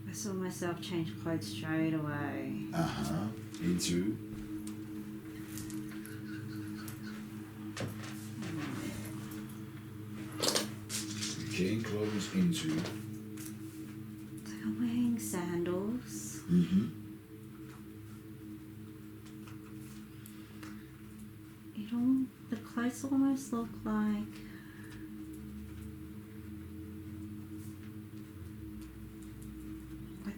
I saw myself change clothes straight away. Into. Change clothes into. It's like I'm wearing sandals. The clothes almost look like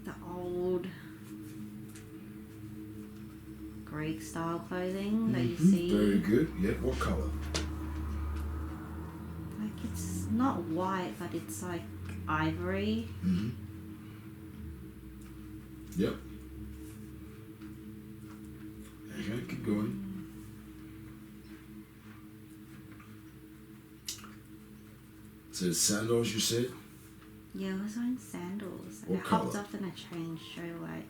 the old Greek style clothing that you see. Very good. Yeah, what color? Like it's not white, but it's like ivory. Yep. Okay, keep going. So sandals, you said? Yeah, I was wearing sandals. What I hopped color? off and I changed straight away.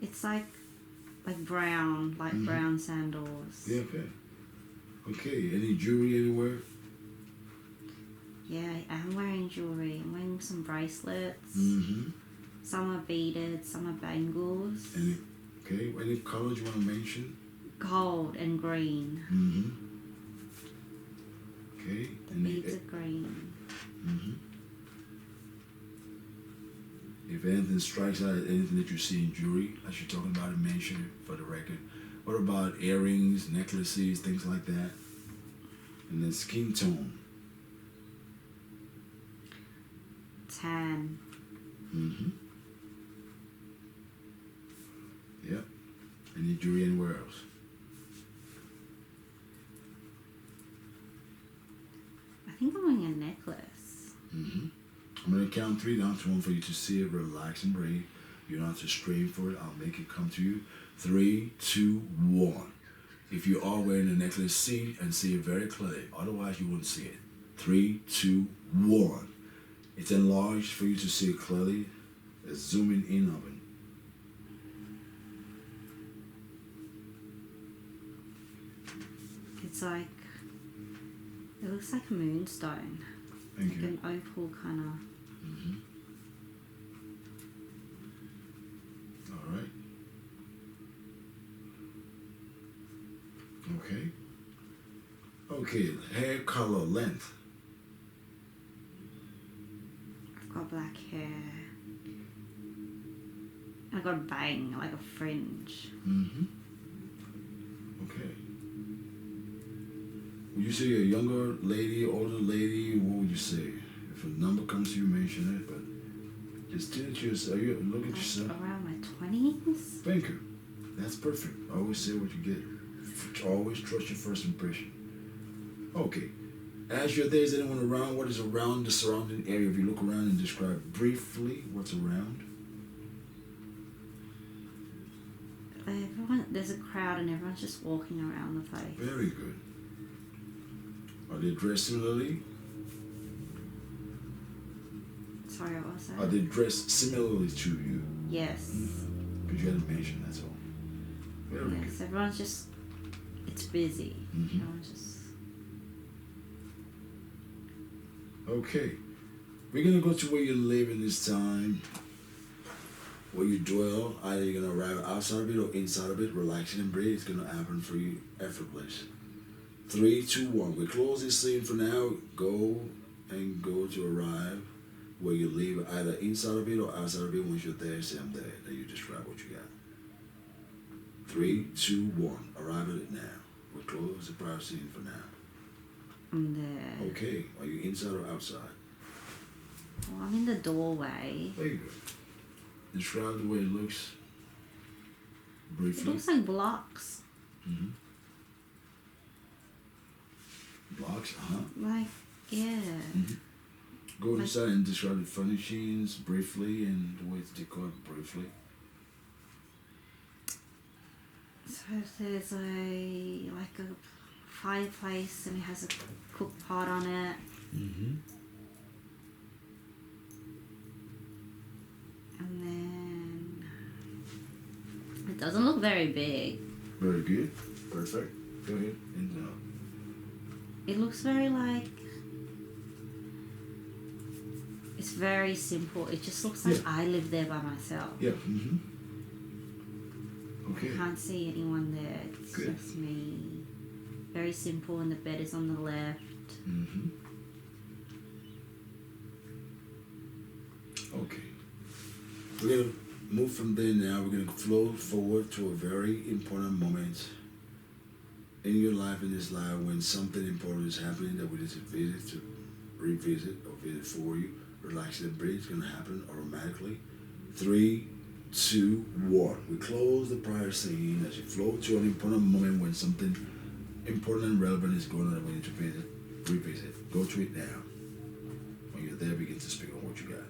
It's like brown, brown sandals. Yeah, okay. Okay, any jewelry anywhere? Yeah, I am wearing jewelry. I'm wearing some bracelets. Some are beaded, some are bangles. Any colors you want to mention? Gold and green. Okay. The beads are green. If anything strikes out, anything that you see in jewelry, as you're talking about, mention it for the record. What about earrings, necklaces, things like that? And then skin tone. Tan. Yep. Any jewelry anywhere else? I think I'm wearing a necklace. I'm going to count 3 down to 1 for you to see it, relax and breathe. You don't have to strain for it. I'll make it come to you. 3, 2, 1. If you are wearing a necklace, see and see it very clearly. Otherwise, you won't see it. 3, 2, 1. It's enlarged for you to see it clearly. Let's zoom in of it. It's like, it looks like a moonstone. Thank you. An opal kind of. All right. Okay. Okay, hair color, length. I've got black hair. I got a bang, like a fringe. Okay. Would you say a younger lady, older lady? What would you say? If a number comes to you, mention it. But just tell it yourself. Look at yourself. Around my 20s. Thank you. That's perfect. I always say what you get. Always trust your first impression. Okay. As you're there, is anyone around? What is around the surrounding area? If you look around and describe briefly what's around. There's a crowd and everyone's just walking around the place. Very good. Are they dressed similarly? Sorry, what was that? Are they dressed similarly to you? Yes. Because you hadn't mentioned, that's all. Very Yes, good. everyone's just, it's busy. Everyone's just... Okay. We're going to go to where you live in this time. Where you dwell. Either you're going to arrive outside of it or inside of it. Relaxing and breathe. It's going to happen for you effortless. 3, 2, 1. We close this scene for now. Go to arrive where you live, either inside of it or outside of it. Once you're there, say I'm there. Then you describe what you got. 3, 2, 1. Arrive at it now. We close the prior scene for now. I'm there. Okay. Are you inside or outside? Well, I'm in the doorway. There you go. Describe the way it looks briefly. It looks like blocks. Blocks, Like, yeah. Go inside and describe the furnishings briefly and the way it's decorated briefly. So there's a fireplace and it has a cook pot on it. And then it doesn't look very big. Very good. Perfect. Go ahead. And it looks very like, it's very simple. It just looks like I live there by myself. Yeah. Mm-hmm. Okay. I can't see anyone there. It's Good. just me. Very simple, and the bed is on the left. Mm-hmm. Okay. We're going to move from there now. We're going to flow forward to a very important moment in your life, in this life, when something important is happening that we need to revisit or visit for you. Relax and breathe. It's going to happen automatically. 3, 2, 1. We close the prior scene as you flow to an important moment when something important and relevant is going on that we need to revisit. Go to it now. When you're there, begin to speak on what you got.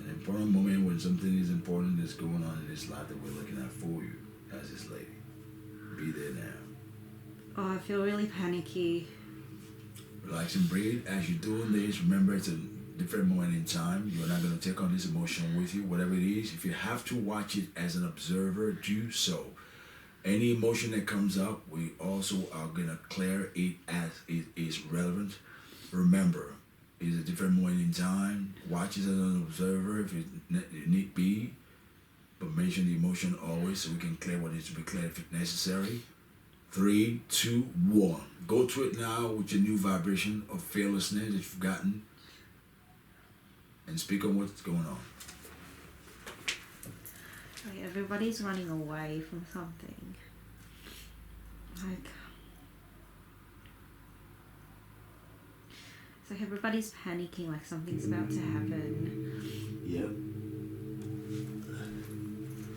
An important moment when something is important is going on in this life that we're looking at for you as this lady. Be there now. Oh, I feel really panicky. Relax and breathe. As you're doing this, remember it's a different moment in time. You're not going to take on this emotion with you, whatever it is. If you have to watch it as an observer, do so. Any emotion that comes up, we also are going to clear it as it is relevant. Remember, it's a different moment in time. Watch it as an observer if it need be, but mention the emotion always so we can clear what needs to be cleared if necessary. 3, 2, 1. Go to it now with your new vibration of fearlessness that you've gotten, and speak on what's going on. Like everybody's running away from something. Like, it's like everybody's panicking, like something's about to happen. Yep.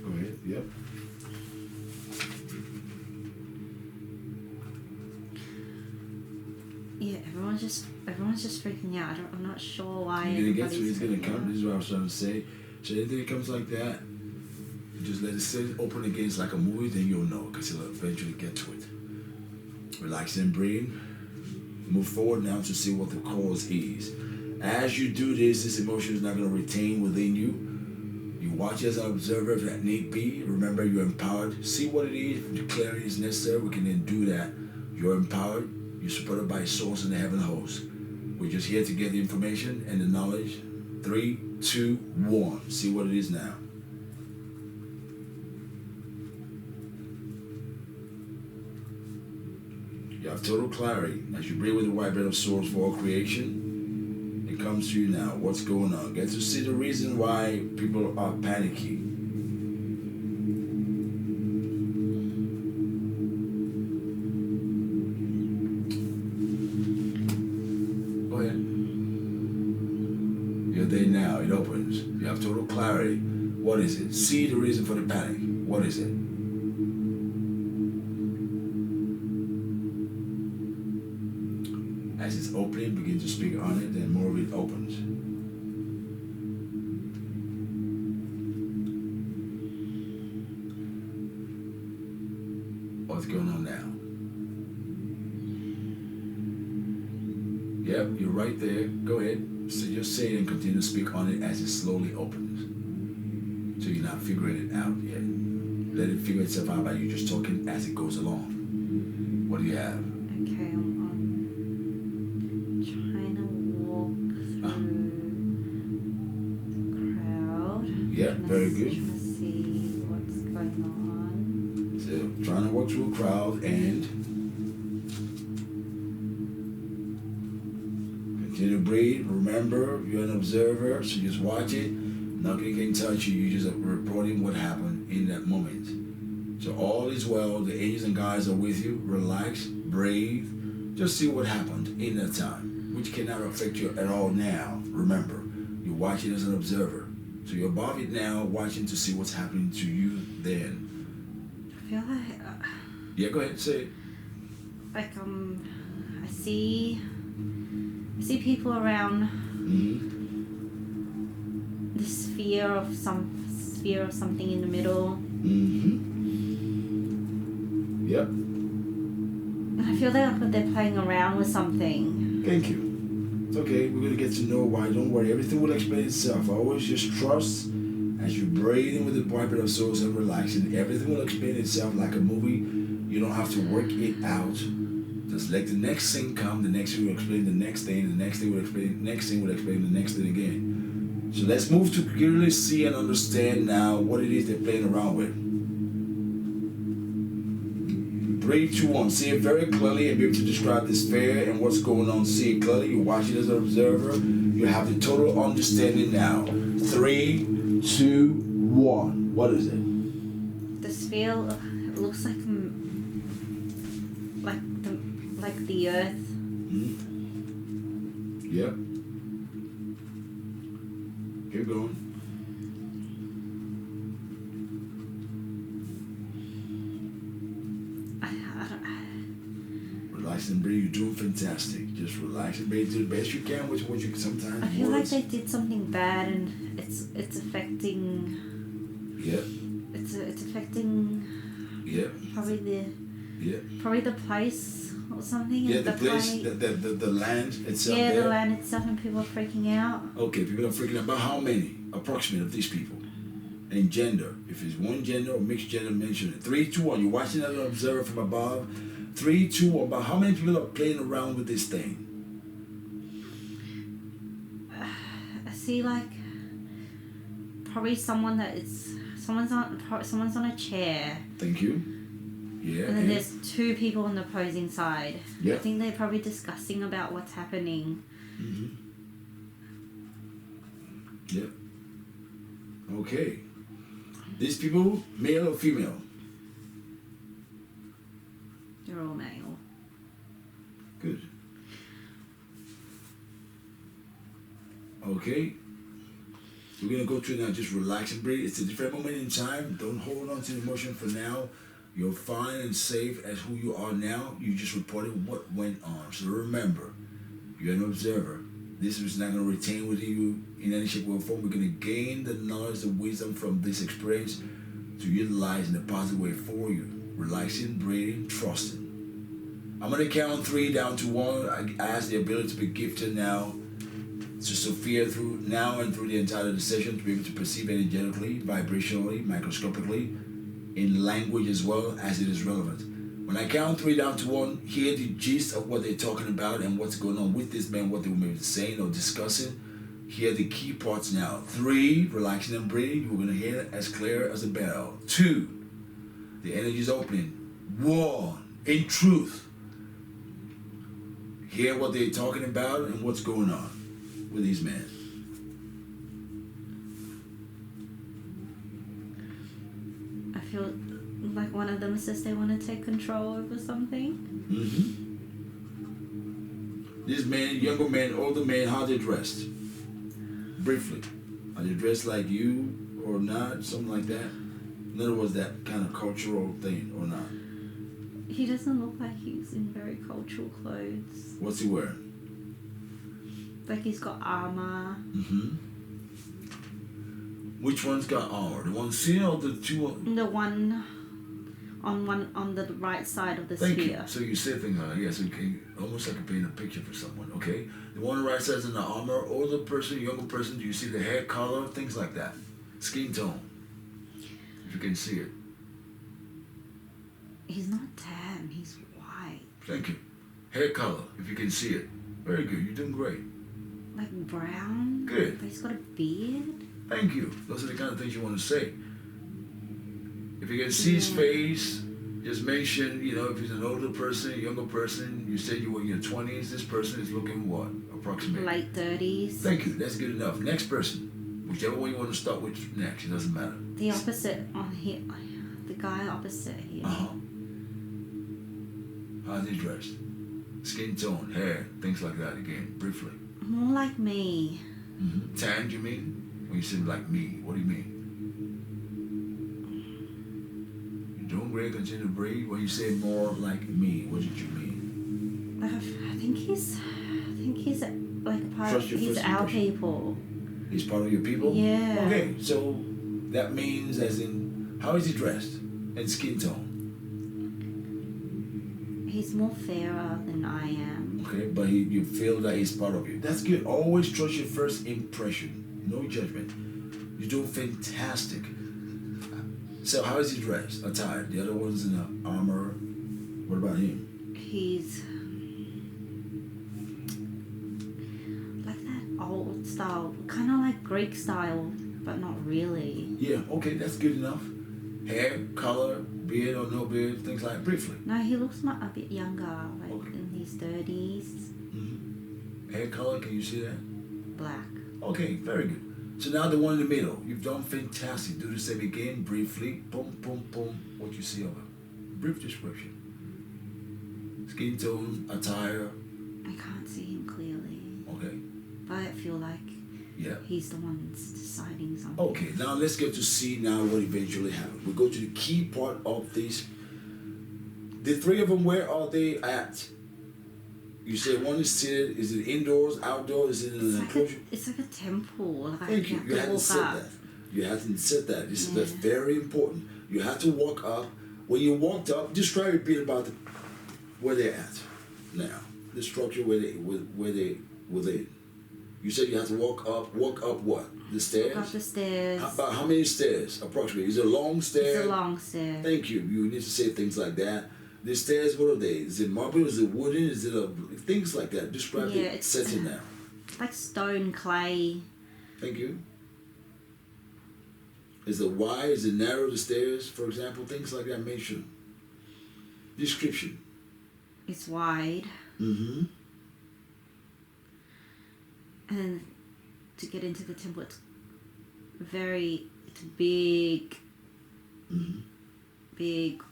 Go ahead. Yep. Yeah, everyone's just freaking out. I'm not sure why. You're gonna get to it. everybody's It's gonna freaking come. out. This is what I was trying to say. So anything that comes like that, just let it sit open against like a movie. Then you'll know because it'll eventually get to it. Relax and breathe. Move forward now to see what the cause is. As you do this, this emotion is not going to retain within you. You watch as an observer if that need be. Remember, you're empowered. See what it is. If clarity is necessary, we can then do that. You're empowered. You're supported by a source in the heaven host. We're just here to get the information and the knowledge. 3, 2, 1. See what it is now. You have total clarity as you breathe with the white bread of swords for all creation. It comes to you now. What's going on? Get to see the reason why people are panicky. Go ahead. You're there now. It opens. You have total clarity. What is it? See the reason for the panic. What is it? As it's opening, begin to speak on it, then more of it opens. What's going on now? Yep, you're right there. Go ahead. So just say it and continue to speak on it as it slowly opens. So you're not figuring it out yet. Let it figure itself out by you just talking as it goes along. What do you have? Okay, I'm trying to walk through the crowd. Yeah, very good. Trying to see what's going on. So trying to walk through a crowd and continue to breathe. Remember, you're an observer, so just watch it. Nothing can touch you. You're just reporting what happened in that moment. So all is well. The angels and guides are with you. Relax, breathe. Just see what happened in that time, which cannot affect you at all now. Remember, you're watching as an observer. So you're above it now, watching to see what's happening to you then. I feel like Yeah, go ahead, say it. I see people around. Mm-hmm. The sphere of something in the middle. Mm-hmm. Yep. And I feel like they're playing around with something. Thank you. It's okay. We're going to get to know why. Don't worry. Everything will explain itself. Always just trust as you breathe in with the white breath of souls and relaxing. Everything will explain itself like a movie. You don't have to work it out. Just let the next thing come, the next thing will explain the next thing, the next thing will explain, the next thing will explain the next thing again. So let's move to clearly see and understand now what it is they're playing around with. 3, 2, 1. See it very clearly and be able to describe this sphere and what's going on. See it clearly. You watch it as an observer. You have the total understanding now. 3, 2, 1. What is it? The sphere looks like the earth. Yep. Keep going. Relax and breathe. You're doing fantastic. Just relax and breathe. Do the best you can with what you can sometimes. I feel words. like they did something bad and it's affecting. Yep. It's affecting. Yep. Probably the place or something. Yeah, the place, play. the land itself. Yeah, there. the land itself, and people are freaking out. Okay, people are freaking out. About how many approximate of these people? And gender. If it's one gender or mixed gender, mention it. 3, 2, 1. You're watching as an observer from above. 3, 2, 1. About how many people are playing around with this thing? I see probably someone someone's on a chair. Thank you. Yeah. And then there's 2 people on the opposing side. Yeah. I think they're probably discussing about what's happening. Mm-hmm. Yep. Okay. These people, male or female? They're all male. Good. Okay. We're going to go through now. Just relax and breathe. It's a different moment in time. Don't hold on to the emotion for now. You're fine and safe as who you are now. You just reported what went on. So remember, you're an observer. This is not going to retain within you in any shape or form. We're going to gain the knowledge, the wisdom from this experience to utilize in a positive way for you. Relaxing, breathing, trusting. I'm going to count 3 down to 1. I ask the ability to be gifted now to Sophia through now and through the entire session to be able to perceive energetically, vibrationally, microscopically, in language as well as it is relevant. When I count 3 down to 1, hear the gist of what they're talking about and what's going on with this man, what they were maybe saying or discussing. Hear the key parts now. 3, relaxing and breathing. You're going to hear it as clear as a bell. 2, the energy is opening. 1, in truth. Hear what they're talking about and what's going on with these men. I feel like one of them says they want to take control over something. These men, younger men, older men, how they dressed? Briefly. Are they dressed like you or not? Something like that? In other words, that kind of cultural thing or not? He doesn't look like he's in very cultural clothes. What's he wearing? Like he's got armor. Which one's got armor? The one seen or the 2? The one on the right side of the Thank sphere. you. So you say things like, yeah, so you can, almost like paint a picture for someone, okay? The one on the right side is in the armor, older person, younger person, do you see the hair color, things like that? Skin tone, if you can see it. He's not tan, he's white. Thank you. Hair color, if you can see it. Very good, you're doing great. Like brown? Good. But he's got a beard? Thank you. Those are the kind of things you want to say. If you can see his face, just mention, if he's an older person, younger person, you said you were in your 20s, this person is looking what? Approximately? Late 30s. Thank you, that's good enough. Next person, whichever one you want to start with next, it doesn't matter. The opposite on here, the guy opposite here. How's he dressed? Skin tone, hair, things like that again, briefly. More like me. Tan, you mean? When you say like me, what do you mean? You're doing great, continue to breathe. When you say more like me, what did you mean? I think he's like a part of, he's our people. He's part of your people? Yeah. Okay, so that means as in, how is he dressed? And skin tone? He's more fairer than I am. Okay, but you feel that he's part of you. That's good. Always trust your first impression. No judgment. You're doing fantastic. So how is he dressed? Attired. The other one's in the armor, What about him? He's like that old style, kind of like Greek style, but not really. Yeah, okay, that's good enough. Hair, color, beard or no beard, things like briefly. No, he looks a bit younger, like Okay. in his 30s. Mm-hmm. Hair color, can you see that? Black. Okay, very good. So now the one in the middle, you've done fantastic. Do the same again, briefly. Boom, boom, boom. What you see of him? Brief description. Skin tone, attire. I can't see him clearly, Okay. but I feel like Yeah. he's the one that's deciding something. Okay, now let's get to see now what eventually happened. We go to the key part of this. The three of them, where are they at? You say one is seated. Is it indoors, outdoors? Is it in an enclosure? It's like a temple. Like Thank you. have You to hadn't walk said up. that. You hadn't said that. That's Yeah. very important. You have to walk up. When you walked up, describe a bit about where they're at now. The structure where they within. You said you have to walk up. Walk up what? The stairs? Walk up the stairs. About how many stairs approximately? Is it a long stair? It's a long stair. Thank you. You need to say things like that. The stairs, what are they? Is it marble? Is it wooden? Is it things like that? Describe Yeah, the it's setting now. like stone, clay. Thank you. Is it wide? Is it narrow? The stairs, for example, things like that. Mention. Description. It's wide, Mm-hmm. and to get into the temple, it's big, Mm-hmm. big.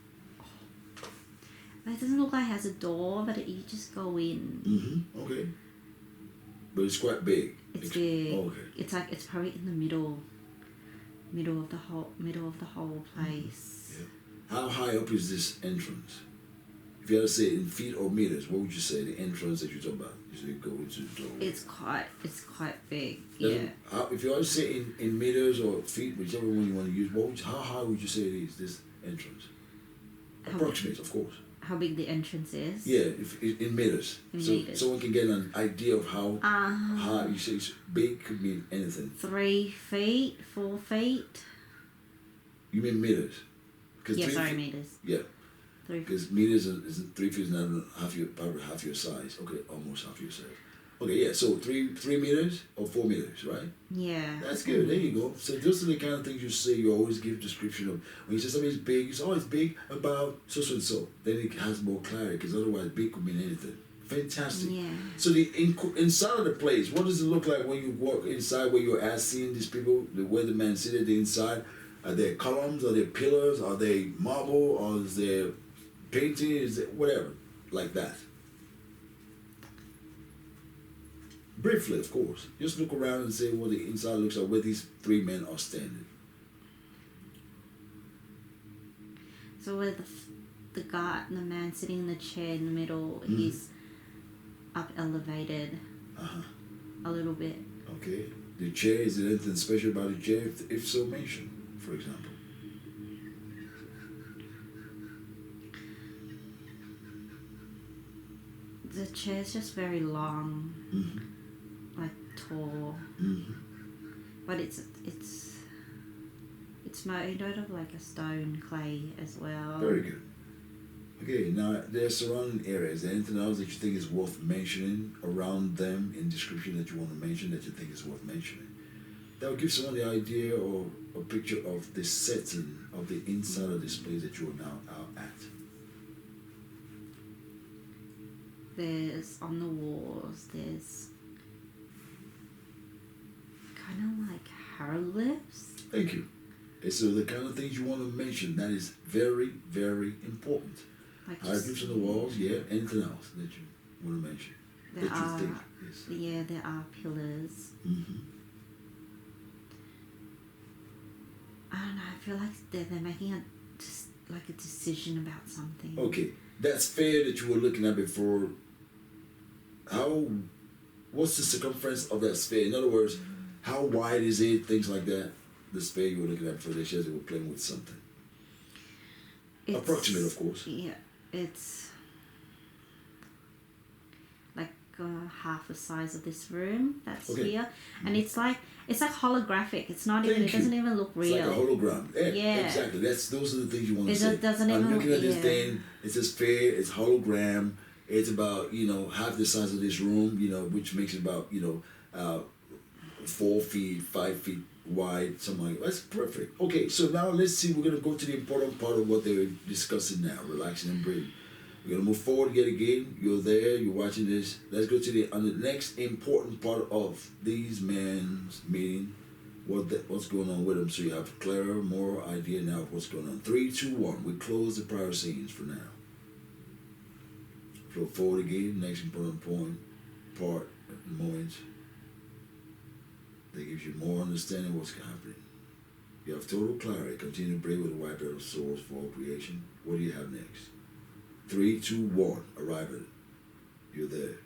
It doesn't look like it has a door, but you just go in. Mm-hmm. Okay. But it's quite big. It's big. Okay. It's probably in the middle of the whole place. Yeah. How high up is this entrance? If you had to say it in feet or meters, what would you say the entrance that you're talking about? You say go into the door. It's quite big. Doesn't- Yeah. If you had to say in meters or feet, whichever one you want to use, how high would you say it is, this entrance? Approximate, of course. How big the entrance is? Yeah, if in meters. In so meters. someone can get an idea of how high. You say it's big, could mean anything. 3 feet, 4 feet. You mean meters? Yeah, sorry, feet, meters. yeah, 3 feet. because meters is 3 feet is not probably half your size. Okay, almost half your size. Okay, yeah. So 3 meters or 4 meters, right? Yeah. That's good. There you go. So those are the kind of things you say. You always give description of when you say something is big. You say, oh, it's big about so and so. Then it has more clarity because otherwise, big could mean anything. Fantastic. Yeah. So the inside of the place, what does it look like when you walk inside where you're seeing these people, where the man seated the inside? Are there columns? Are there pillars? Are they marble? Or is there painting? Is it whatever like that? Briefly, of course. Just look around and say what the inside looks like, where these 3 men are standing. So where the guy, the man sitting in the chair in the middle, he's up elevated Uh-huh. a little bit. Okay. The chair, is there anything special about the chair? If so, mention, for example. The chair's just very long, Mm-hmm. like tall, Mm-hmm. but it's made out of like a stone clay as well. Very good. Okay, now their surrounding areas. Anything else that you think is worth mentioning around them in description that you want to mention that you think is worth mentioning? That will give someone the idea or a picture of the setting of the inside of this place that you are now out at. There's on the walls. There's kind of like hieroglyphs. Thank you. Okay, so the kind of things you want to mention, that is very, very important. Like Hieroglyphs on the walls, yeah. Anything else that you want to mention? there that you are, think is. yeah, there are pillars. Mm-hmm. I don't know. I feel like they're making a decision about something. Okay, that sphere that you were looking at before, what's the circumference of that sphere? In other words, how wide is it? Things like that. The sphere you were looking at before, they said they were playing with something. Approximate, of course. Yeah, it's like half the size of this room that's Okay. here, and it's like holographic. It's not even. Thank It doesn't you. even look It's like a real. hologram. Yeah, Yeah. exactly. Those are the things you want to It say. doesn't I'm even looking at this yeah. thing. It's a sphere. It's hologram. It's about half the size of this room. Which makes it about 4 feet, 5 feet wide, something like that. That's perfect. Okay, so now let's see. We're gonna go to the important part of what they were discussing now: relaxing and breathing. We're gonna move forward yet again. You're there. You're watching this. Let's go to the next important part of these men's meeting. What's going on with them? So you have clearer, more idea now of what's going on. 3, 2, 1. We close the prior scenes for now. Flow forward again. Next important part, moment. That gives you more understanding of what's happening. You have total clarity. Continue to breathe with the white of souls for all creation. What do you have next? 3, 2, 1. Arrive at it. You're there.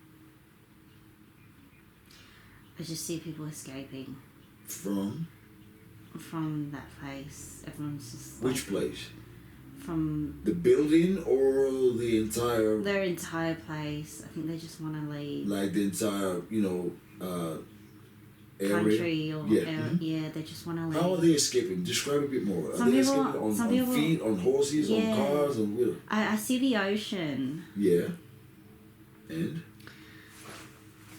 I just see people escaping From that place. Everyone's just which place? From the building or the entire? Their entire place. I think they just want to leave. Like the entire, area? Country or yeah. area. Mm-hmm. Yeah, they just want to leave. How are they escaping? Describe a bit more. Some are they people, escaping on people, feet, on horses, yeah. on cars, on wheels? I see the ocean. Yeah.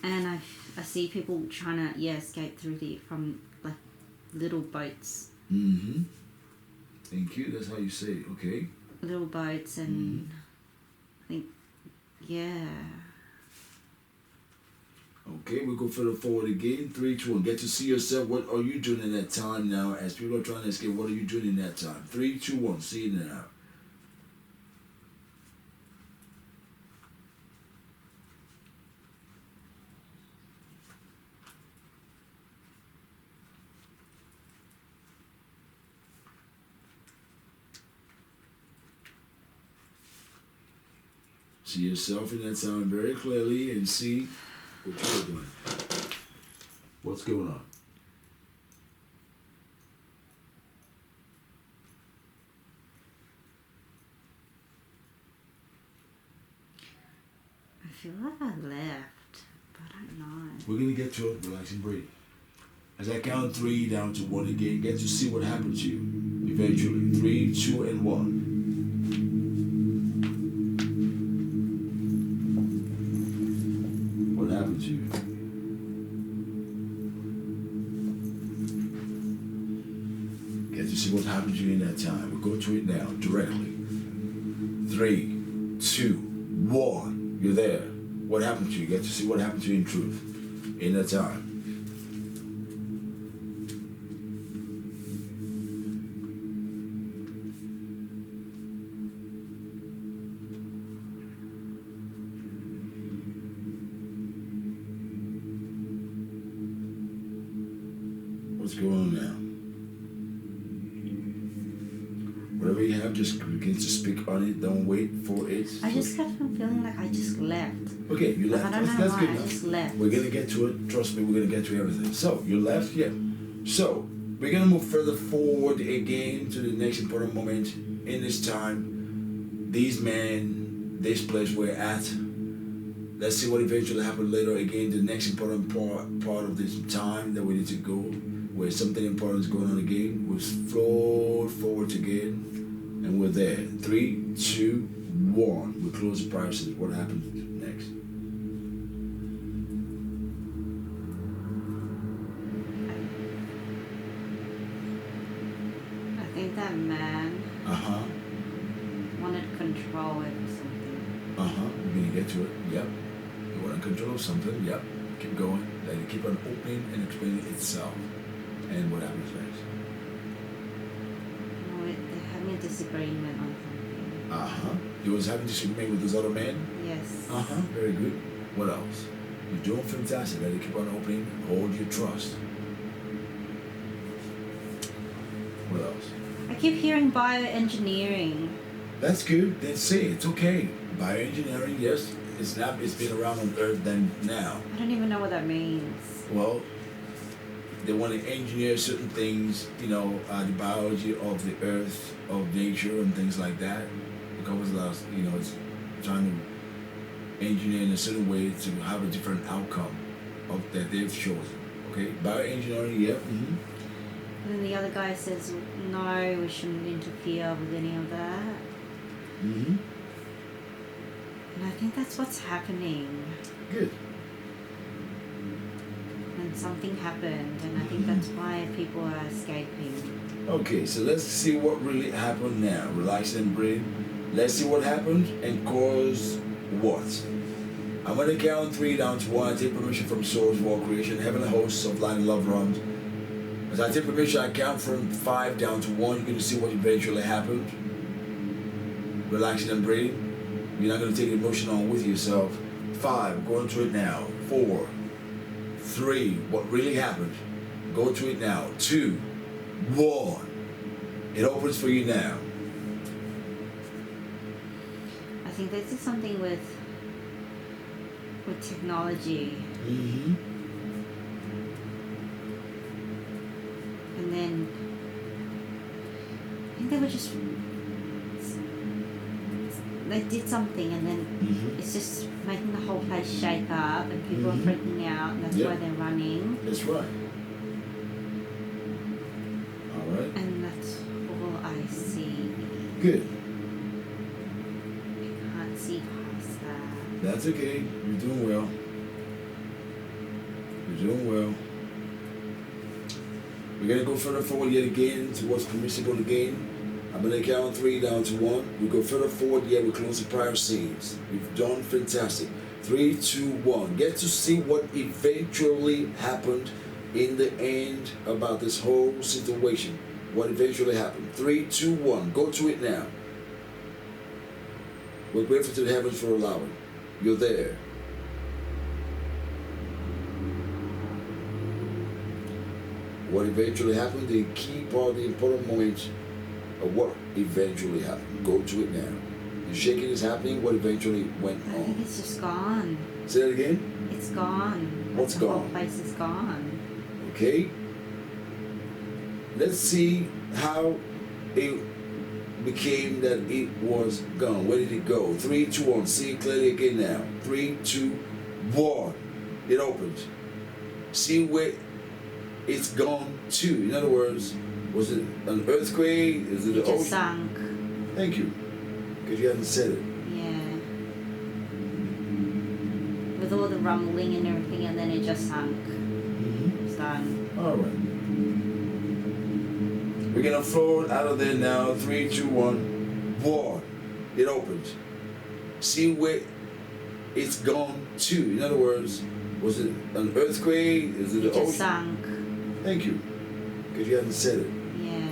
And I see people trying to escape from like little boats. Mm-hmm. Thank you. That's how you say it. Okay. Little boats and I think Okay, we go further forward again. 3, 2, 1. Get to see yourself. What are you doing in that time now? As people are trying to escape, what are you doing in that time? 3, 2, 1. See it now. See yourself in that time very clearly and see what you're doing. What's going on? I feel like I left, but I don't know. We're going to get to it. Relax and breathe. As I count 3 down to 1 again, get to see what happened to you eventually. 3, 2, and 1. What happened to you? Get to see what happened to you in that time. We'll go to it now, directly. 3, 2, 1. You're there. What happened to you? Get to see what happened to you in truth in that time. What's going on now? Whatever you have, just begin to speak on it. Don't wait for it. I just kept on feeling like I just left. Okay, you left. I don't know That's why, good I enough. just left. We're gonna get to it. Trust me, we're gonna get to everything. So you left, yeah. So we're gonna move further forward again to the next important moment in this time. These men, this place we're at. Let's see what eventually happened later. Again, the next important part of this time that we need to go, where something important is going on again. We'll flow forward again, and we're there. 3, 2, 1. We close the process. What happens next? I think that man Uh-huh. wanted control over something. Uh-huh. We're gonna get to it. Yep. You want to control something? Yep. Keep going. Let it keep on opening and explaining itself. And what happens next? No, they're having a disagreement on something. Uh-huh. He was having disagreement with those other men? Yes. Uh-huh. Very good. What else? You're doing fantastic. Let it keep on opening. Hold your trust. What else? I keep hearing bioengineering. That's good. Then say it. It's okay. Bioengineering, yes. It's been around on Earth than now. I don't even know what that means. Well, they want to engineer certain things, the biology of the earth, of nature, and things like that. It covers a lot, it's trying to engineer in a certain way to have a different outcome of that they've chosen. Okay, bioengineering, yeah. And then the other guy says, no, we shouldn't interfere with any of that. And I think that's what's happening. Good. And something happened, and I think that's why people are escaping. Okay, so let's see what really happened now. Relax and breathe. Let's see what happened and cause what. I'm going to count 3 down to 1. I take permission from Source for all creation, heavenly hosts of light and love realms. As I take permission, I count from 5 down to 1. You're going to see what eventually happened. Relax and breathe. You're not going to take emotion on with yourself. 5, go into it now. 4, 3, what really happened. Go to it now. 2, 1. It opens for you now. I think this is something with technology. And then I think they were just, they did something, and then it's just making the whole place shake up, and people are freaking out, and that's why they're running. That's right. All right. And that's all I see. Good. I can't see past that. That's okay. You're doing well. You're doing well. We're going to go further forward yet again to what's permissible again. I'm going to count 3 down to 1. We go further forward yet we close the prior scenes. We've done fantastic. 3, 2, 1. Get to see what eventually happened in the end about this whole situation. What eventually happened. 3, 2, 1. Go to it now. We're grateful to the heavens for allowing. You're there. What eventually happened, the key part, the important moment of what eventually happened. Go to it now. The shaking is happening, what eventually went I on. think it's just gone. Say that again? It's gone. What's the gone? whole place is gone. Okay. Let's see how it became that it was gone. Where did it go? 3, 2, 1. See it clearly again now. 3, 2, 1. It opens. See where it's gone to. In other words, was it an earthquake? Is it It the just ocean? sunk. Thank you. Because you haven't said it. Yeah. With all the rumbling and everything, and then it just sunk. It's done. All right. We're going to float out of there now. 3, 2, 1. 1. It opens. See where it's gone to. In other words, was it an earthquake? Is it the It just ocean? sunk. Thank you. Because you haven't said it. Yeah.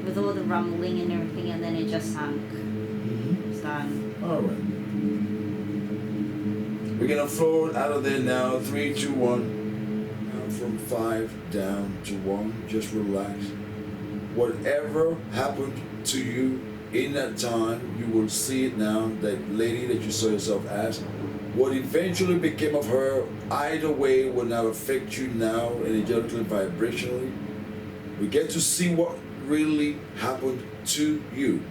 With all the rumbling and everything, and then it just sunk. It's done. All right. We're going to float out of there now. 3, 2, 1. Now from 5 down to 1. Just relax. Whatever happened to you in that time, you will see it now. That lady that you saw yourself as, what eventually became of her, either way, will not affect you now energetically, vibrationally. We get to see what really happened to you.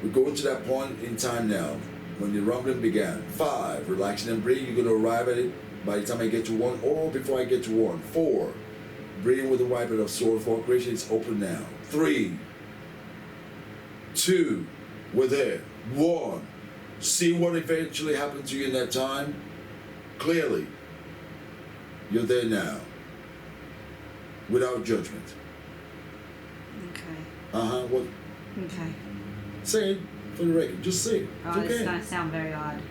We're going to that point in time now when the rumbling began. 5, relaxing and breathing. You're going to arrive at it by the time I get to 1 or before I get to 1. 4, breathing with the white bit of sword for creation. It's open now. 3, 2, we're there. 1. See what eventually happened to you in that time? Clearly, you're there now. Without judgment. Okay. What? Okay. Say it for the record. Just say it. Oh, It's this is okay. going to sound very odd.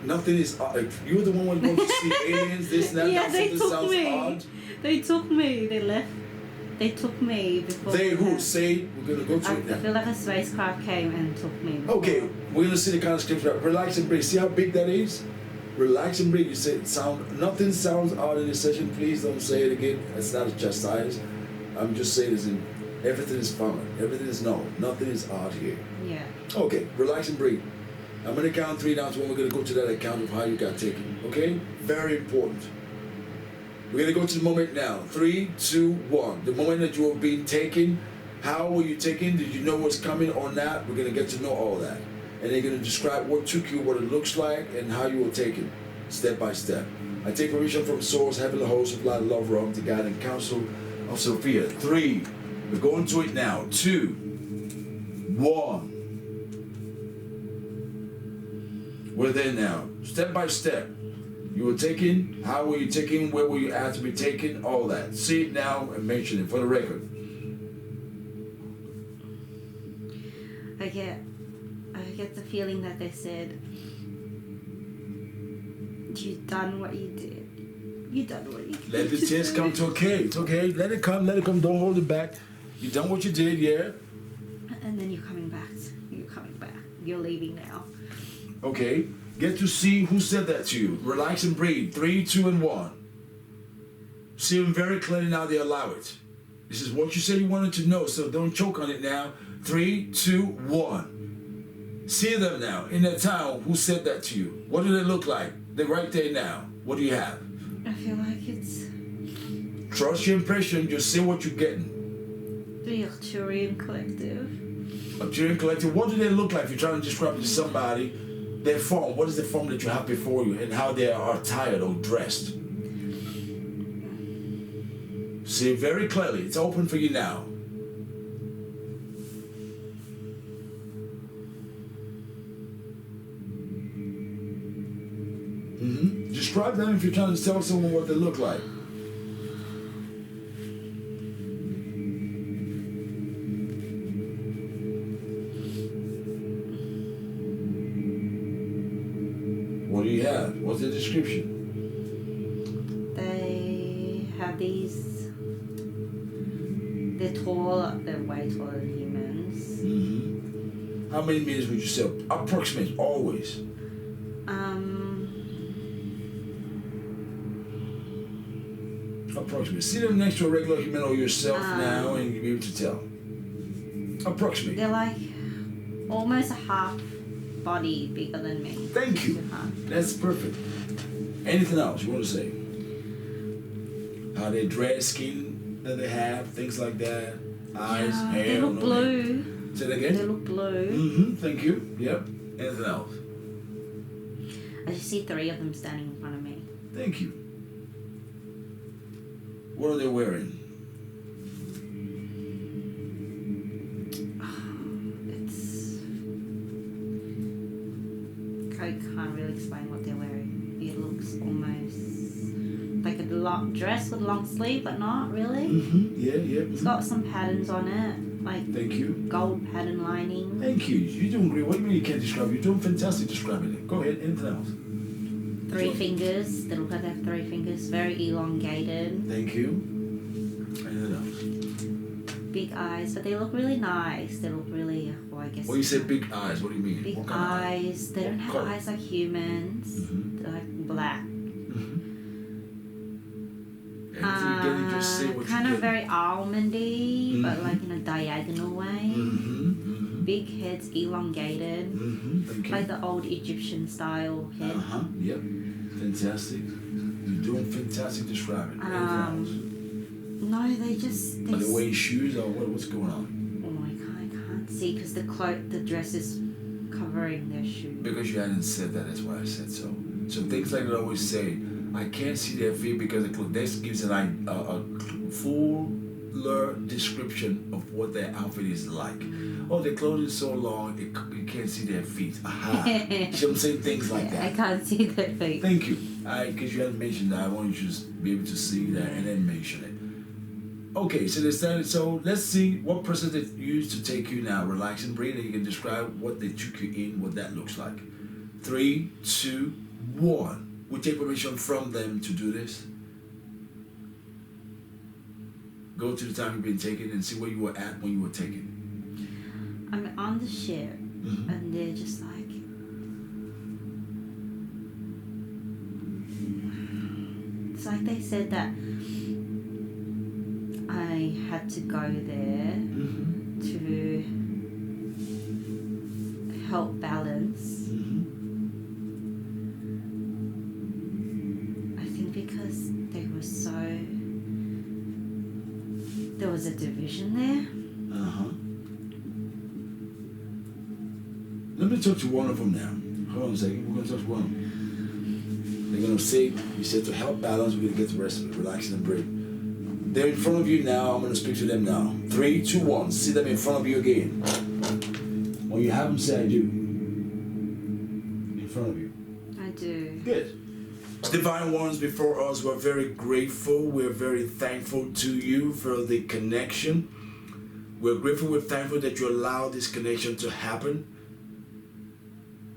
Nothing is odd. If you're the one who's going to see aliens, this, that, Yeah, that, they something took sounds me. odd. They took me. They left. They took me before. They who? left. Say it. We're going to go to I it now. feel like a spacecraft came and took me. before. Okay, we're gonna see the kind of scripture. Relax and breathe. See how big that is? Relax and breathe. You say nothing sounds odd in this session. Please don't say it again. It's not a chastise. I'm just saying this in everything is fine. Everything is known. Nothing is odd here. Yeah. Okay, relax and breathe. I'm gonna count 3 down to 1. We're gonna go to that account of how you got taken. Okay? Very important. We're gonna go to the moment now. 3, 2, 1. The moment that you were being taken. How were you taken? Did you know what's coming or not? We're gonna get to know all that. and they're going to describe what took you, what it looks like, and how you were taken, step by step. I take permission from Source, Heavenly Host of Light, Love, Realm, the Guide and Counsel of Sophia. 3, we're going to it now. 2, 1. We're there now, step by step. You were taken, how were you taken, where were you at to be taken, all that. See it now and mention it for the record. I get the feeling that they said, you've done what you did. You've done what you did. Let the tears come. It's okay. It's okay. Let it come. Let it come. Don't hold it back. You've done what you did, yeah? And then you're coming back. You're coming back. You're leaving now. Okay. Get to see who said that to you. Relax and breathe. 3, 2, and 1. See them very clearly now. They allow it. This is what you said you wanted to know, so don't choke on it now. 3, 2, 1. See them now in that town. Who said that to you? What do they look like? They're right there now. What do you have? I feel like it's Trust your impression. Just see what you're getting. the Arcturian Collective. Arcturian Collective. What do they look like? If you're trying to describe it to somebody, their form. What is the form that you have before you, and how they are attired or dressed? See very clearly. It's open for you now. Describe them if you're trying to tell someone what they look like. What do you have? What's the description? They have these. They're tall. They're way taller than humans. How many meters would you say? Approximate, always. Approximate. See them next to a regular human or yourself now, and you'll be able to tell. Approximate. They're like almost a half body bigger than me. Thank you. That's perfect. Anything else you want to say? How they dress, skin that they have, things like that. Eyes, hair. They look blue. Say that again? They look blue. Thank you. Yep. Anything else? I just see 3 of them standing in front of me. Thank you. What are they wearing? I can't really explain what they're wearing. It looks almost like a long dress with long sleeve, but not really. Yeah. It's got some patterns on it, like Thank you. Gold pattern lining. Thank you. You're doing great. What do you mean you can't describe? You're doing fantastic describing it. Go ahead. Anything else? 3 fingers. They look like they have 3 fingers. Very elongated. Thank you. Anything else? Big eyes, but they look really nice. They look really, well, I guess. When you say big eyes, what do you mean? Big What kind of eyes. They don't have color? eyes like humans. They're like black. Anything you're getting, just say what Kind you're of very almondy, but like in a diagonal way. Big heads, elongated, Thank you. like the old Egyptian style head. Yep. Fantastic. You're doing fantastic describing. Anything else? No, they just. Are they wearing shoes or what's going on? Oh, I can't see because the dress is covering their shoes. Because you hadn't said that, that's why I said so. So things like that I always say, I can't see their feet because this gives a fuller description of what their outfit is like. Oh, their clothing is so long, you can't see their feet. Aha. So I'm saying things like that. I can't see their feet. Thank you. Because you hadn't mentioned that, I want you to just be able to see that and then mention it. Okay, so let's see what person they used to take you now. Relax and breathe, and you can describe what they took you in, what that looks like. 3, 2, 1. We take permission from them to do this. Go to the time you've been taken and see where you were at when you were taken. I'm on the ship, and they're just like. It's like they said that I had to go there to help balance. I think because there was a division there. Let me going to talk to one of them now. Hold on a second. We're going to talk to one of them. They're going to say, you said to help balance, we're going to get the rest of it. Relaxing and breathe. They're in front of you now. I'm going to speak to them now. 3, 2, 1. See them in front of you again. When you have them, say I do. In front of you. I do. Good. Divine ones before us, we're very grateful. We're very thankful to you for the connection. We're grateful, we're thankful that you allow this connection to happen.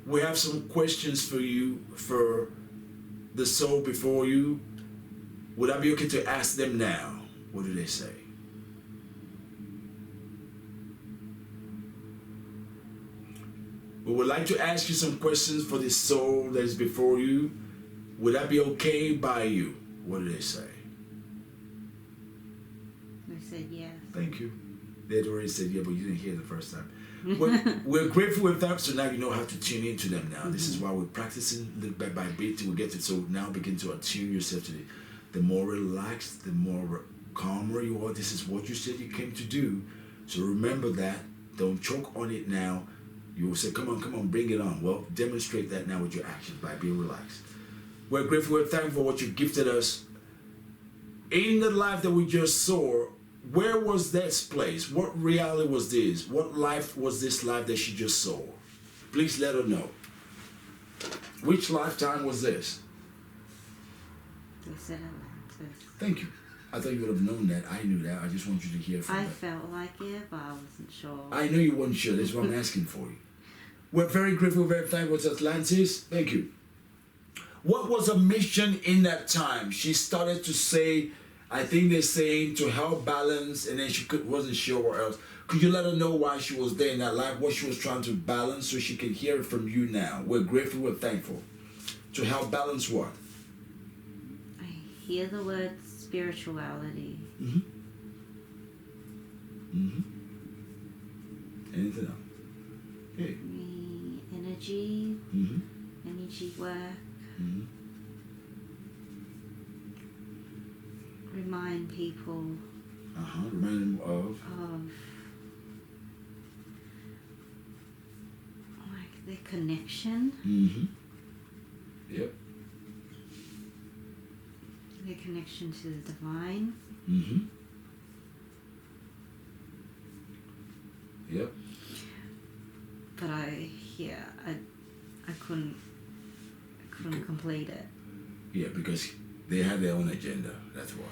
We have some questions for you, for the soul before you. Would I be okay to ask them now? What do they say? We would like to ask you some questions for the soul that is before you. Would that be okay by you? What do they say? They said yes. Thank you. They had already said yeah, but you didn't hear the first time. We're grateful with them, so now you know how to tune into them now. This is why we're practicing little bit by bit till we get to it. So now begin to attune yourself to it. The more relaxed, the more calmer you are. This is what you said you came to do. So remember that. Don't choke on it now. You will say, come on, bring it on. Well, demonstrate that now with your actions by being relaxed. We're grateful, we're thankful for what you've gifted us. In the life that we just saw, where was that place? What reality was this? What life was this life that she just saw? Please let her know. Which lifetime was this? They said Atlantis. Thank you. I thought you would have known that. I knew that. I just want you to hear from I that. felt like it, but I wasn't sure. I know you weren't sure. That's what I'm asking for you. We're very grateful, very thankful to Atlantis. Thank you. What was her mission in that time? She started to say, I think they're saying to help balance, and then she wasn't sure what else. Could you let her know why she was there in that life, what she was trying to balance so she can hear it from you now? We're grateful, we're thankful. To help balance what? I hear the word spirituality. Mm-hmm. Mm-hmm. Anything else? Okay. Energy. Mm-hmm. Energy work. Mm-hmm. Remind people Remind them of like their connection. Mm-hmm. Yep. Their connection to the divine. Mm-hmm. Yep. But I couldn't complete it. Yeah, because they had their own agenda. That's why.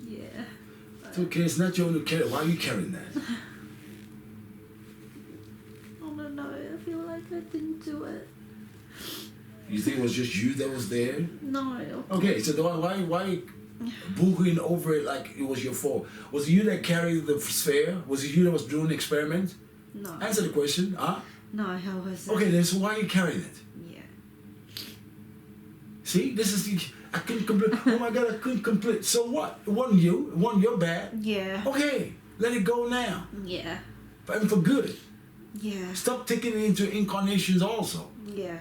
Yeah. It's okay. It's not your own to carry. Why are you carrying that? I don't know. I feel like I didn't do it. You think it was just you that was there? No. Okay, so why boohooing over it like it was your fault? Was it you that carried the sphere? Was it you that was doing the experiment? No. Answer the question. Huh? No, I wasn't. Okay, then so why are you carrying it? Yeah. See, this is the. I couldn't complete. Oh my God, I couldn't complete. So what? It wasn't you. It wasn't your bad. Yeah. Okay, let it go now. Yeah. And for good. Yeah. Stop taking it into incarnations also. Yeah.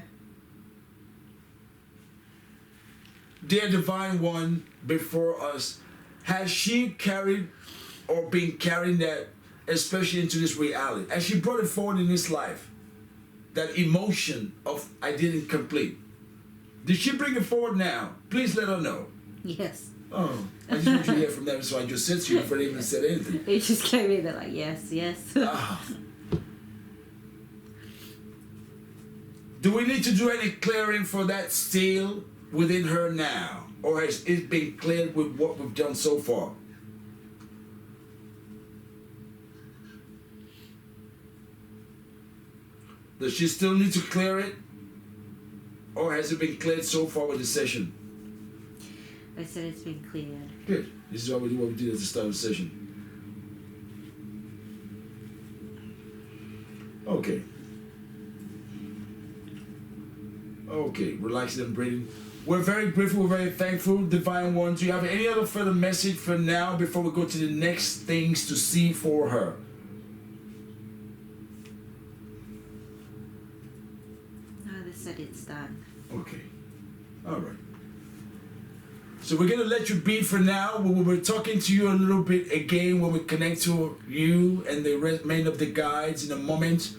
Dear Divine One before us, has she carried or been carrying that, especially into this reality? As she brought it forward in this life, that emotion of I didn't complete. Did she bring it forward now? Please let her know. Yes. Oh, I just want you to hear from them, so I just said to you before they even said anything. It just came in there like, yes, yes. Do we need to do any clearing for that still within her now? Or has it been cleared with what we've done so far? Does she still need to clear it? Or has it been cleared so far with the session? I said it's been cleared. Good. This is what we did at the start of the session. Okay. Okay, relaxing and breathing. We're very grateful, we're very thankful, Divine One. Do you have any other further message for now before we go to the next things to see for her? No, they said it's done. Okay. All right. So we're going to let you be for now. We will be talking to you a little bit again when we connect to you and the remainder of the guides in a moment.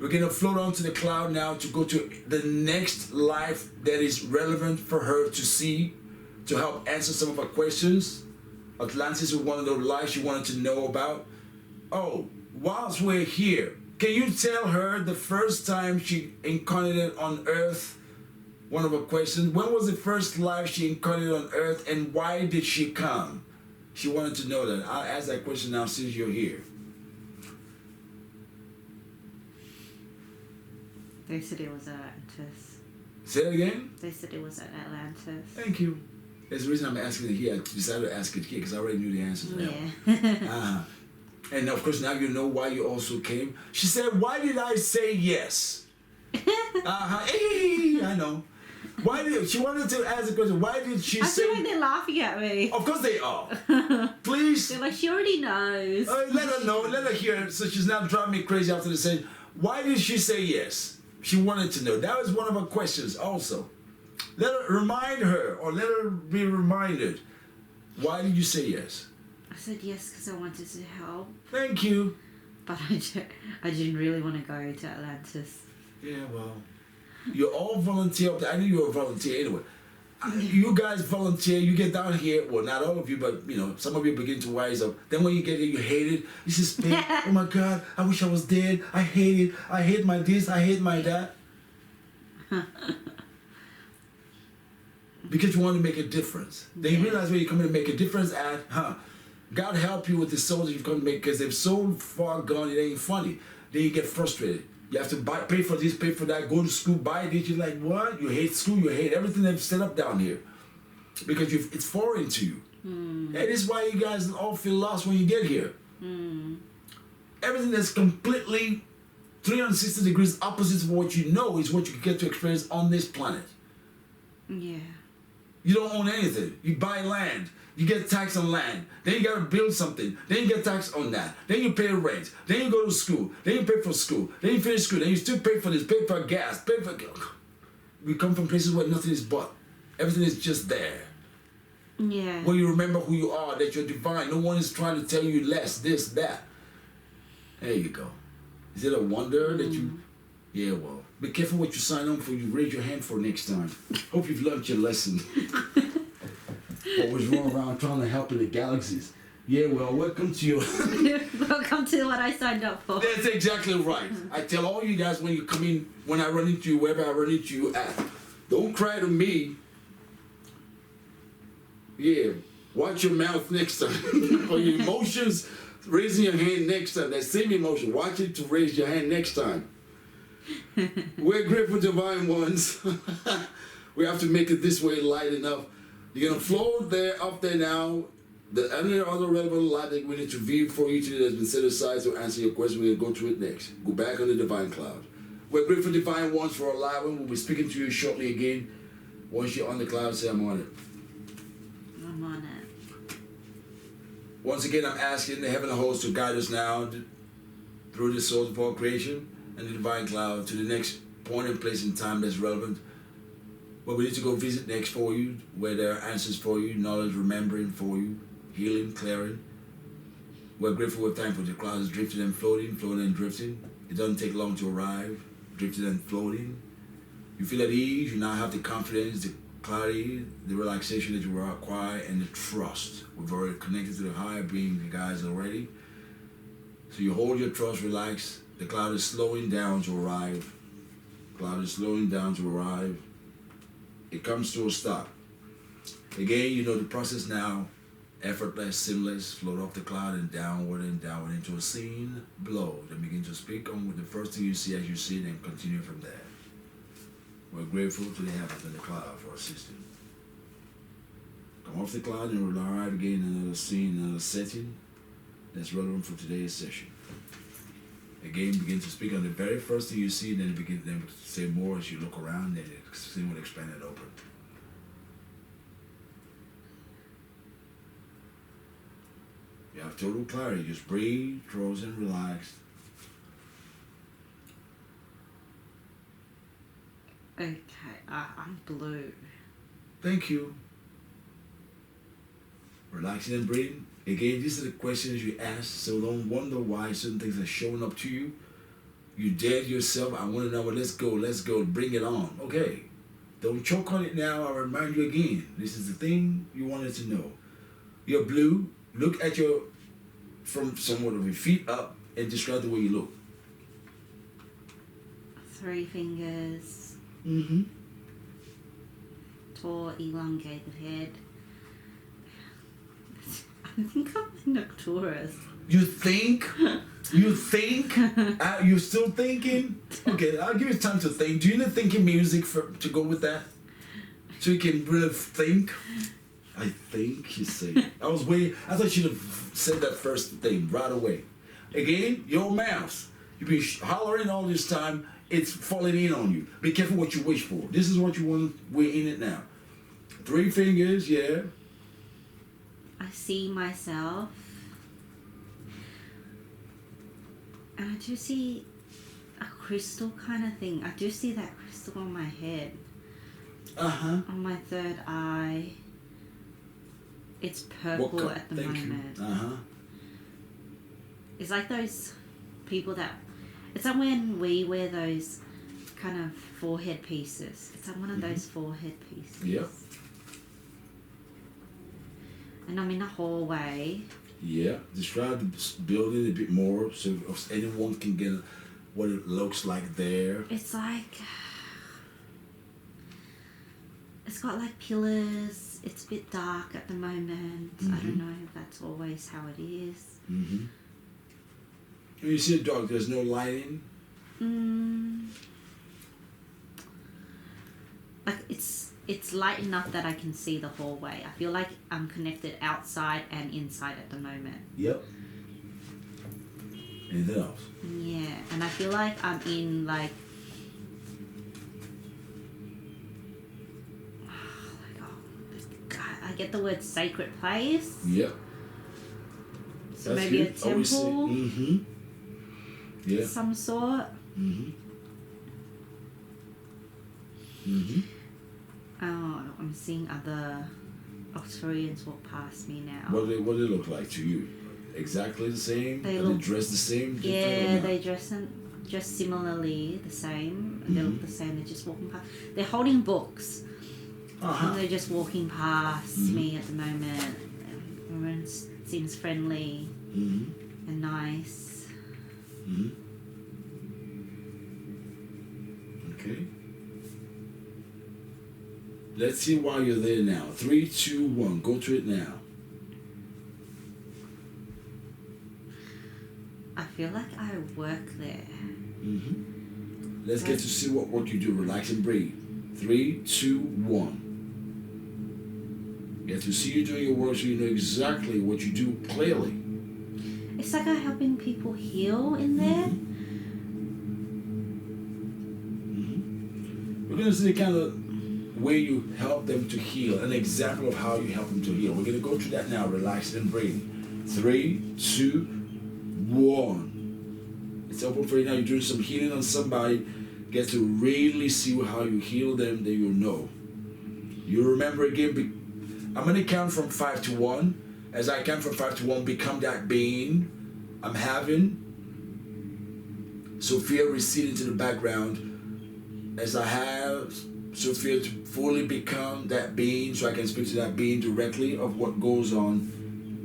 We're going to float onto the cloud now to go to the next life that is relevant for her to see, to help answer some of her questions. Atlantis was one of the lives she wanted to know about. Oh, whilst we're here, can you tell her the first time she incarnated on Earth? One of her questions. When was the first life she incarnated on Earth, and why did she come? She wanted to know that. I'll ask that question now since you're here. They said it was Atlantis. Say it again? They said it was at Atlantis. Thank you. That's the reason I'm asking it here. I decided to ask it here because I already knew the answer to that one. Yeah. And of course now you know why you also came. She said, why did I say yes? I know. Why did she wanted to ask the question? Why did she I say? feel like they're laughing at me. Of course they are. Please. They're like, she already knows. Let her know. Let her hear it, so she's not driving me crazy after the saying. Why did she say yes? She wanted to know. That was one of her questions. Also, let her remind her, or let her be reminded. Why did you say yes? I said yes because I wanted to help, Thank you. but I didn't really want to go to Atlantis. Yeah, well, you're all volunteer up there. I knew you were a volunteer anyway. You guys volunteer, you get down here, well, not all of you, but, you know, some of you begin to wise up. Then when you get here, you hate it. You just, oh my God, I wish I was dead. I hate it. I hate my this. I hate my that. Because you want to make a difference. Then you realize where you're coming to make a difference at, God help you with the souls that you've come to make, because they're so far gone, it ain't funny. Then you get frustrated. You have to pay for this, pay for that, go to school, buy this. You're like, what? You hate school, you hate everything they've set up down here. Because it's foreign to you. And this is why you guys all feel lost when you get here. Everything that's completely 360 degrees opposite of what you know is what you get to experience on this planet. Yeah. You don't own anything. You buy land. You get taxed on land. Then you gotta build something. Then you get taxed on that. Then you pay rent. Then you go to school. Then you pay for school. Then you finish school. Then you still pay for this, pay for gas, pay for... We come from places where nothing is bought. Everything is just there. Yeah. Where you remember who you are, that you're divine. No one is trying to tell you less, this, that. There you go. Is it a wonder that you... Yeah, well, be careful what you sign on for. You raise your hand for next time. Hope you've learned your lesson. Always roll around trying to help in the galaxies. Yeah, well, welcome to your... Welcome to what I signed up for. That's exactly right. I tell all you guys when you come in, when I run into you, wherever I run into you at, don't cry to me. Yeah, watch your mouth next time. Or your emotions, raising your hand next time. That same emotion, watch it to raise your hand next time. We're grateful divine ones. We have to make it this way light enough. You're going to float there, up there now. Any other relevant light that we need to view for you today that's been set aside to answer your question, we're going to go to it next. Go back on the divine cloud. We're grateful divine ones for allowing. We'll be speaking to you shortly again. Once you're on the cloud, say I'm on it. I'm on it. Once again, I'm asking the heavenly host to guide us now through the source of all creation and the divine cloud to the next point and place in time that's relevant. But we need to go visit next for you, where there are answers for you, knowledge, remembering for you, healing, clearing. We're grateful, we're thankful. The cloud is drifting and floating, floating and drifting. It doesn't take long to arrive, drifting and floating. You feel at ease, you now have the confidence, the clarity, the relaxation that you will acquire, and the trust. We've already connected to the higher being, you guys already. So you hold your trust, relax. The cloud is slowing down to arrive. Cloud is slowing down to arrive. It comes to a stop. Again, you know the process now. Effortless, seamless, float off the cloud and downward into a scene below. Then begin to speak on with the first thing you see as you see it and continue from there. We're grateful to the heavens and the cloud for assisting. Come off the cloud and we'll arrive again in another scene, another setting that's relevant for today's session. Again, begin to speak on the very first thing you see, then begin to say more as you look around, and the scene will expand and open. You have total clarity. Just breathe, frozen, relaxed. Okay, I'm blue. Thank you. Relaxing and breathing. Again, these are the questions you ask, so don't wonder why certain things are showing up to you. You dead yourself. I want to know. Let's go. Bring it on. Okay. Don't choke on it now. I'll remind you again. This is the thing you wanted to know. You're blue. Look at from somewhat of your feet up and describe the way you look. 3 fingers. Mm-hmm. Tall, elongated head. I think I'm an ACTURUS. You think? You think? You're still thinking? Okay, I'll give you time to think. Do you need thinking music to go with that? So you can really think? I think, you say. I thought you should have said that first thing right away. Again, your mouth. You've been hollering all this time. It's falling in on you. Be careful what you wish for. This is what you want. We're in it now. 3 fingers, yeah. I see myself. And I do see a crystal kind of thing. I do see that crystal on my head. Uh-huh. On my 3rd eye. It's purple at the moment. Uh-huh. It's like those people that... It's like when we wear those kind of forehead pieces. It's like one of those forehead pieces. Yep. And I'm in a hallway. Yeah. Describe the building a bit more so anyone can get what it looks like there. It's like... It's got like pillars. It's a bit dark at the moment. I don't know if that's always how it is. Mm-hmm. When you see a dog, there's no lighting? Like it's light enough that I can see the hallway. I feel like I'm connected outside and inside at the moment. Yep. Anything else? Yeah, and I feel like I'm in like... I get the word sacred place. Yep. So that's maybe good. a temple. Mm-hmm. Yeah. Some sort. Mm-hmm. Mm-hmm. Oh, I'm seeing other Arcturians walk past me now. What do they look like to you? Exactly the same? They Are they dressed the same? Yeah, they dress similarly the same. They look the same. They're just walking past. They're holding books. And they're just walking past me at the moment. Everyone seems friendly and nice. Okay. Let's see why you're there now. 3, 2, 1. Go to it now. I feel like I work there. Let's get to see what work you do. Relax and breathe. 3, 2, 1. Get to see you doing your work so you know exactly what you do clearly. It's like I'm helping people heal in there. We're going to see the kind of way you help them to heal, an example of how you help them to heal. We're going to go through that now, relaxing and breathing. 3, 2, 1. It's open for you now. You're doing some healing on somebody. Get to really see how you heal them, then you'll know. You remember again, I'm going to count from 5 to 1. As I count from 5 to 1, become that being I'm having. Sophia recede into the background. As I have Sophia to fully become that being, so I can speak to that being directly of what goes on,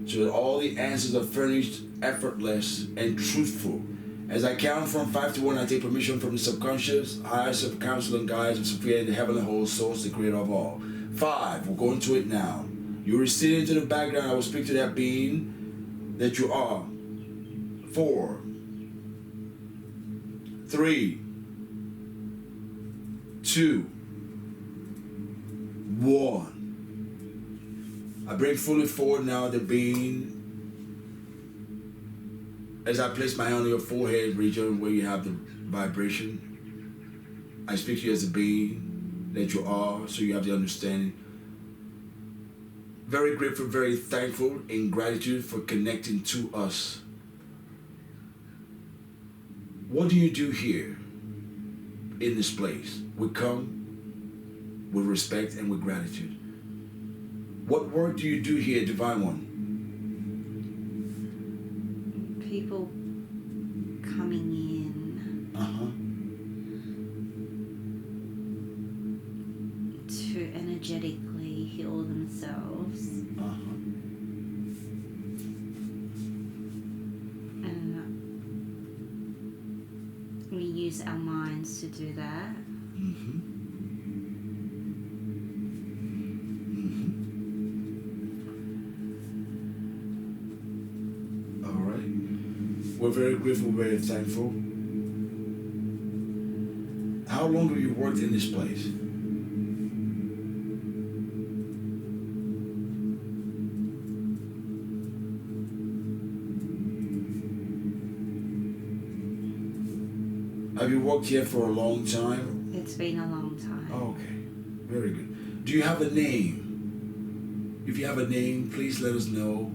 so that all the answers are furnished, effortless, and truthful. As I count from 5 to 1, I take permission from the subconscious, higher subconscious and guides of Sophia and the heavenly whole source, the creator of all. 5, we'll go into it now. You recede into the background, I will speak to that being that you are. 4, 3, 2, 1. I bring fully forward now the being. As I place my hand on your forehead region where you have the vibration, I speak to you as a being that you are, so you have the understanding. Very grateful, very thankful, in gratitude for connecting to us. What do you do here in this place? We come with respect and with gratitude. What work do you do here, Divine One? People coming in. to energetically heal themselves. And we use our minds to do that. All right. We're very grateful, very thankful. How long have you worked in this place? Have you worked here for a long time? It's been a long time. Okay, very good. Do you have a name? If you have a name, please let us know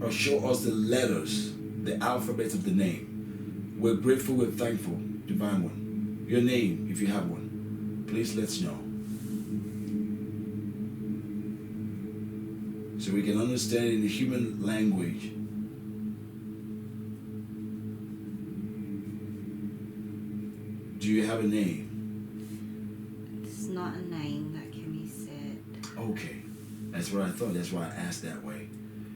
or show us the letters, the alphabet of the name. We're grateful, we're thankful, Divine One. Your name, if you have one, please let us know. So we can understand in the human language. Do you have a name? It's not a name that can be said. Okay, that's what I thought. That's why I asked that way.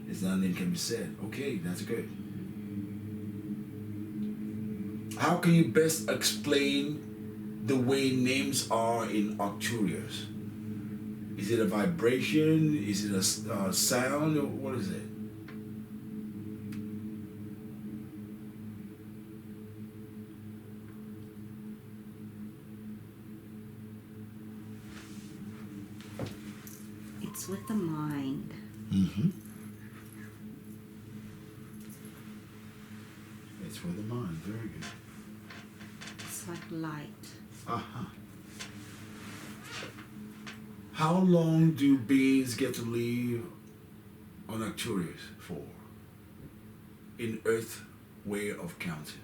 It's not a name can be said. Okay, that's good. How can you best explain the way names are in ACTURUS? Is it a vibration? Is it a sound? Or what is it? It's with the mind. It's with the mind. Very good. It's like light. How long do beings get to live on ACTURUS for? In Earth way of counting.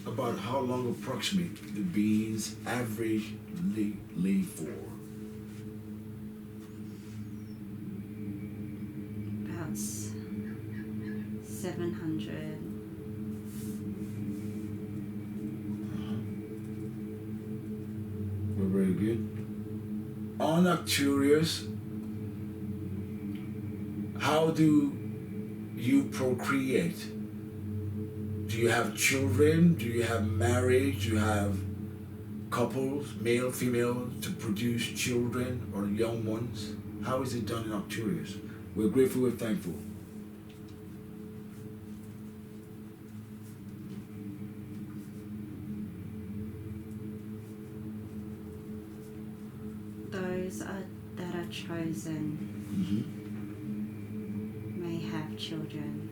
About how long approximately do beings average live for? About 700. We're very good. On ACTURUS, how do you procreate? Do you have children? Do you have marriage? Do you have couples, male, female, to produce children or young ones? How is it done in ACTURUS? We're grateful, we're thankful. Those that are chosen may have children.